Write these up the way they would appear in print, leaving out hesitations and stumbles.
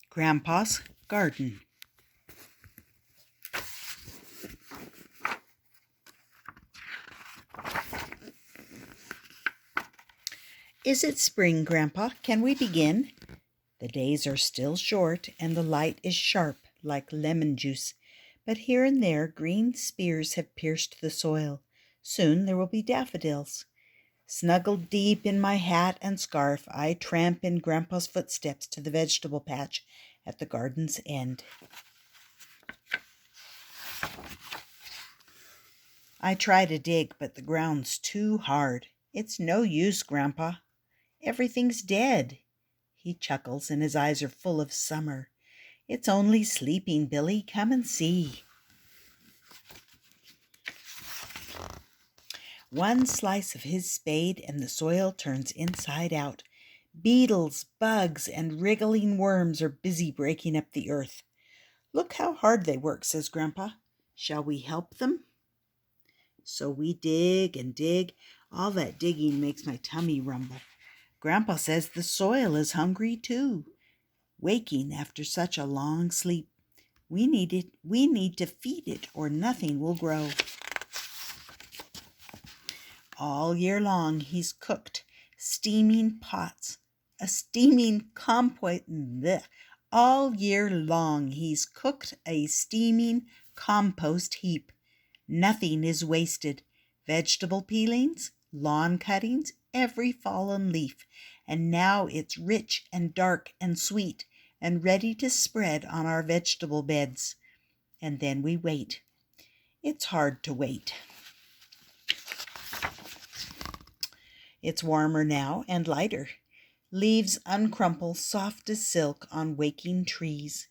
Grandpa's garden. Is it spring, Grandpa? Can we begin? The days are still short, and the light is sharp like lemon juice, but here and there green spears have pierced the soil. Soon there will be daffodils. Snuggled deep in my hat and scarf, I tramp in Grandpa's footsteps to the vegetable patch at the garden's end. I try to dig, but the ground's too hard. It's no use, Grandpa. Everything's dead. He chuckles, and his eyes are full of summer. It's only sleeping, Billy. Come and see. One slice of his spade, and the soil turns inside out. Beetles, bugs, and wriggling worms are busy breaking up the earth. Look how hard they work, says Grandpa. Shall we help them? So we dig and dig. All that digging makes my tummy rumble. Grandpa says the soil is hungry too, waking after such a long sleep. We need to feed it, or nothing will grow. All year long he's cooked steaming pots, a steaming compost. All year long he's cooked a steaming compost heap. Nothing is wasted. Vegetable peelings, lawn cuttings, every fallen leaf. And now it's rich and dark and sweet and ready to spread on our vegetable beds. And then we wait. It's hard to wait. It's warmer now and lighter. Leaves uncrumple soft as silk on waking trees.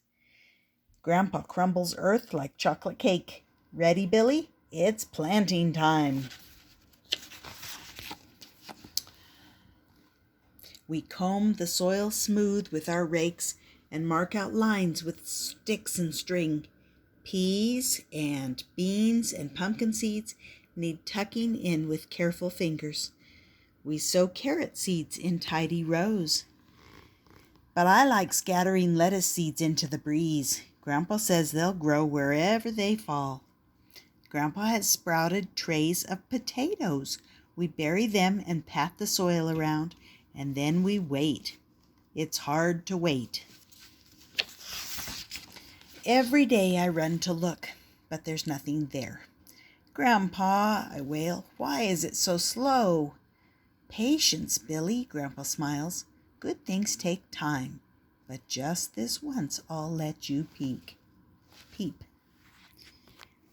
Grandpa crumbles earth like chocolate cake. Ready, Billy? It's planting time. We comb the soil smooth with our rakes and mark out lines with sticks and string. Peas and beans and pumpkin seeds need tucking in with careful fingers. We sow carrot seeds in tidy rows. But I like scattering lettuce seeds into the breeze. Grandpa says they'll grow wherever they fall. Grandpa has sprouted trays of potatoes. We bury them and pat the soil around, and then we wait. It's hard to wait. Every day I run to look, but there's nothing there. Grandpa, I wail, why is it so slow? Patience, Billy, Grandpa smiles. Good things take time, but just this once I'll let you peep.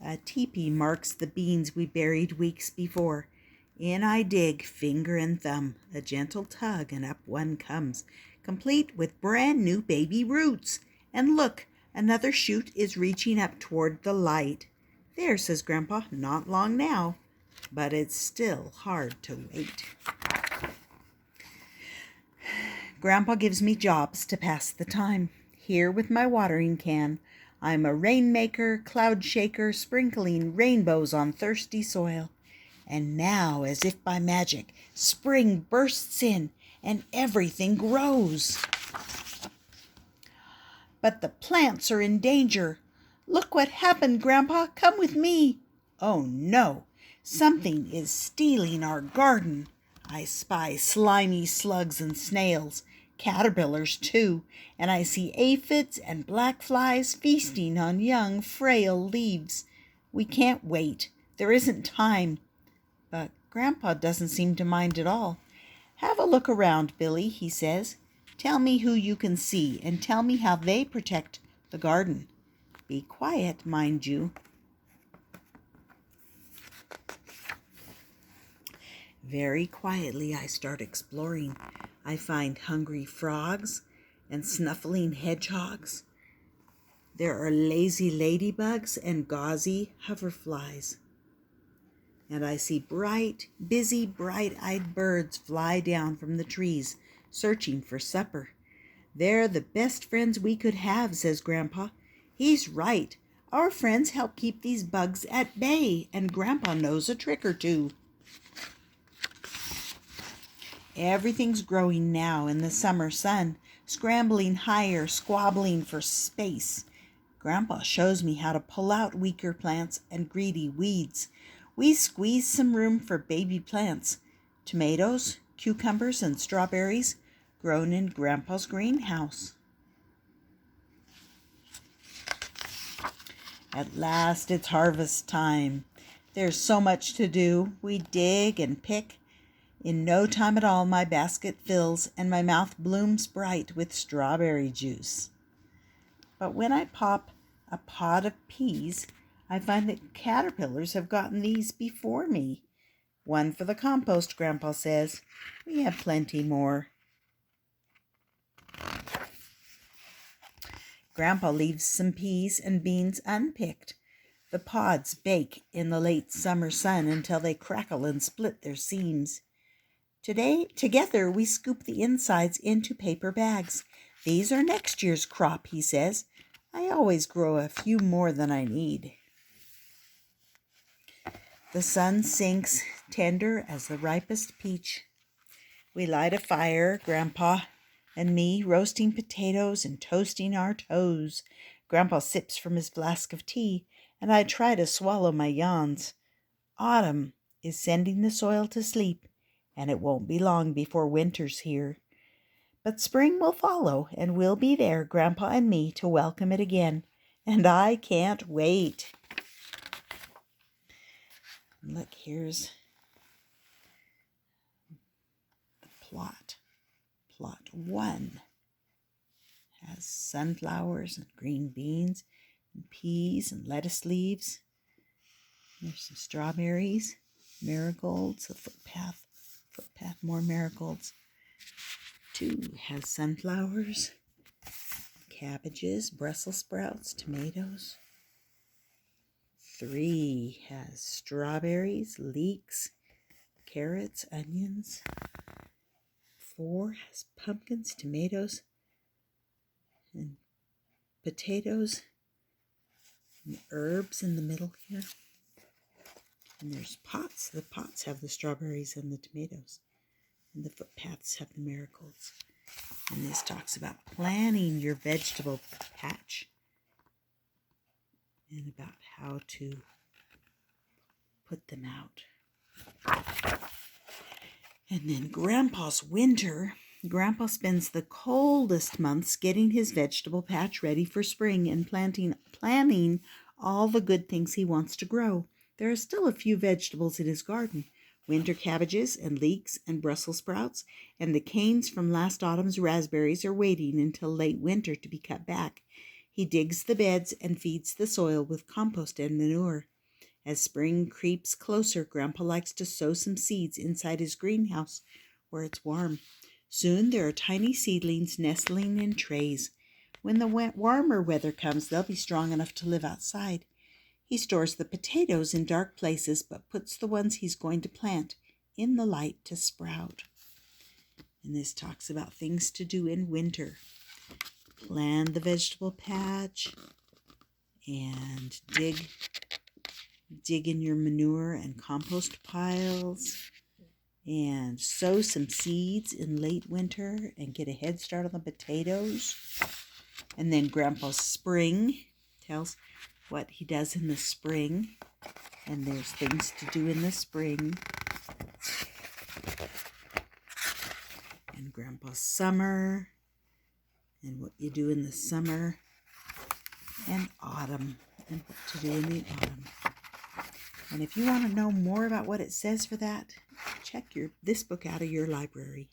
A teepee marks the beans we buried weeks before. In I dig, finger and thumb, a gentle tug, and up one comes, complete with brand new baby roots. And look, another shoot is reaching up toward the light. There, says Grandpa, not long now, but it's still hard to wait. Grandpa gives me jobs to pass the time. Here with my watering can, I'm a rainmaker, cloud shaker, sprinkling rainbows on thirsty soil. And now, as if by magic, spring bursts in and everything grows. But the plants are in danger. Look what happened, Grandpa. Come with me. Oh no, something is stealing our garden. I spy slimy slugs and snails, caterpillars too, and I see aphids and black flies feasting on young, frail leaves. We can't wait. There isn't time. But Grandpa doesn't seem to mind at all. Have a look around, Billy, he says. Tell me who you can see, and tell me how they protect the garden. Be quiet, mind you. Very quietly I start exploring. I find hungry frogs and snuffling hedgehogs. There are lazy ladybugs and gauzy hoverflies. And I see busy, bright-eyed birds fly down from the trees, searching for supper. They're the best friends we could have, says Grandpa. He's right. Our friends help keep these bugs at bay, and Grandpa knows a trick or two. Everything's growing now in the summer sun. scrambling higher, squabbling for space. Grandpa shows me how to pull out weaker plants and greedy weeds. We squeeze some room for baby plants, tomatoes, cucumbers, and strawberries grown in Grandpa's greenhouse. At last it's harvest time. There's so much to do. We dig and pick. In no time at all, my basket fills and my mouth blooms bright with strawberry juice. But when I pop a pod of peas, I find that caterpillars have gotten these before me. One for the compost, Grandpa says. We have plenty more. Grandpa leaves some peas and beans unpicked. The pods bake in the late summer sun until they crackle and split their seams. Together we scoop the insides into paper bags. These are next year's crop, he says. I always grow a few more than I need. The sun sinks, tender as the ripest peach. We light a fire, Grandpa and me, roasting potatoes and toasting our toes. Grandpa sips from his flask of tea, and I try to swallow my yawns. Autumn is sending the soil to sleep, and it won't be long before winter's here. But spring will follow, and we'll be there, Grandpa and me, to welcome it again. And I can't wait. Look, here's the plot. Plot 1 has sunflowers and green beans and peas and lettuce leaves. There's some strawberries, marigolds, a footpath, more marigolds. 2 has sunflowers, cabbages, Brussels sprouts, tomatoes. 3 has strawberries, leeks, carrots, onions. 4 has pumpkins, tomatoes, and potatoes, and herbs in the middle here. And there's pots. The pots have the strawberries and the tomatoes. And the footpaths have the marigolds. And this talks about planning your vegetable patch and about how to put them out. And then Grandpa's winter. Grandpa spends the coldest months getting his vegetable patch ready for spring and planning all the good things he wants to grow. There are still a few vegetables in his garden. Winter cabbages and leeks and Brussels sprouts, and the canes from last autumn's raspberries are waiting until late winter to be cut back. He digs the beds and feeds the soil with compost and manure. As spring creeps closer, Grandpa likes to sow some seeds inside his greenhouse where it's warm. Soon there are tiny seedlings nestling in trays. When the warmer weather comes, they'll be strong enough to live outside. He stores the potatoes in dark places, but puts the ones he's going to plant in the light to sprout. And this talks about things to do in winter. Plan the vegetable patch and dig in your manure and compost piles and sow some seeds in late winter and get a head start on the potatoes. And then Grandpa's spring tells what he does in the spring, and there's things to do in the spring. And Grandpa's summer, and what you do in the summer, and autumn, and what to do in the autumn. And if you want to know more about what it says for that, check this book out of your library.